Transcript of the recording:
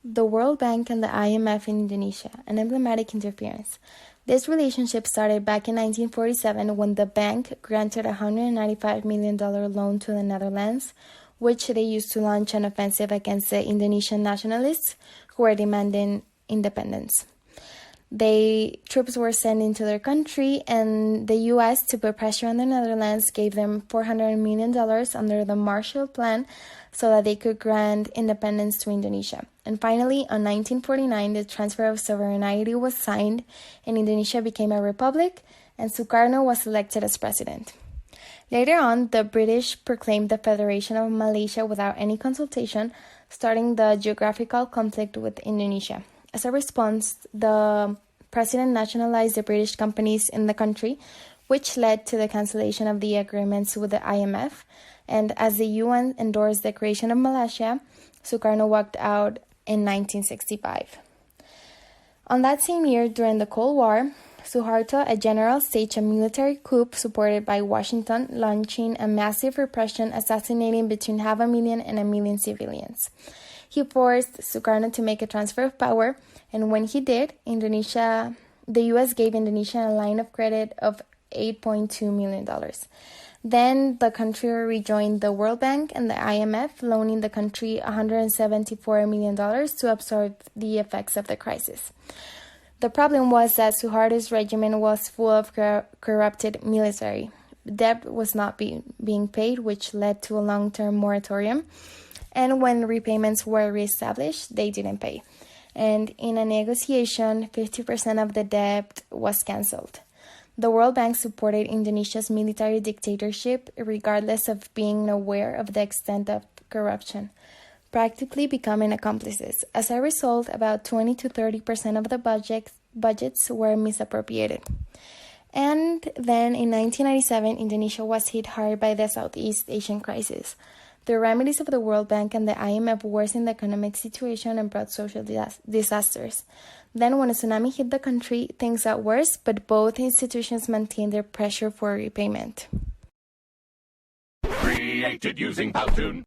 The World Bank and the IMF in Indonesia, an emblematic interference. This relationship started back in 1947 when the bank granted a $195 million loan to the Netherlands, which they used to launch an offensive against the Indonesian nationalists who were demanding independence. Troops were sent into their country, and the U.S., to put pressure on the Netherlands, gave them $400 million under the Marshall Plan so that they could grant independence to Indonesia. And finally, on 1949, the transfer of sovereignty was signed, and Indonesia became a republic, and Sukarno was elected as president. Later on, the British proclaimed the Federation of Malaysia without any consultation, starting the geographical conflict with Indonesia. As a response, the president nationalized the British companies in the country, which led to the cancellation of the agreements with the IMF. And as the UN endorsed the creation of Malaysia, Sukarno walked out in 1965. On that same year, during the Cold War, Suharto, a general, staged a military coup supported by Washington, launching a massive repression, assassinating between 500,000 and 1 million civilians. He forced Sukarno to make a transfer of power, and when he did, the U.S. gave Indonesia a line of credit of $8.2 million. Then the country rejoined the World Bank and the IMF, loaning the country $174 million to absorb the effects of the crisis. The problem was that Suharto's regime was full of corrupted military. Debt was not being paid, which led to a long-term moratorium. And when repayments were reestablished, they didn't pay. And in a negotiation, 50% of the debt was cancelled. The World Bank supported Indonesia's military dictatorship, regardless of being aware of the extent of corruption, practically becoming accomplices. As a result, about 20 to 30% of the budgets were misappropriated. And then in 1997, Indonesia was hit hard by the Southeast Asian crisis. The remedies of the World Bank and the IMF worsened the economic situation and brought social disasters. Then when a tsunami hit the country, things got worse, but both institutions maintained their pressure for repayment. Created using Powtoon.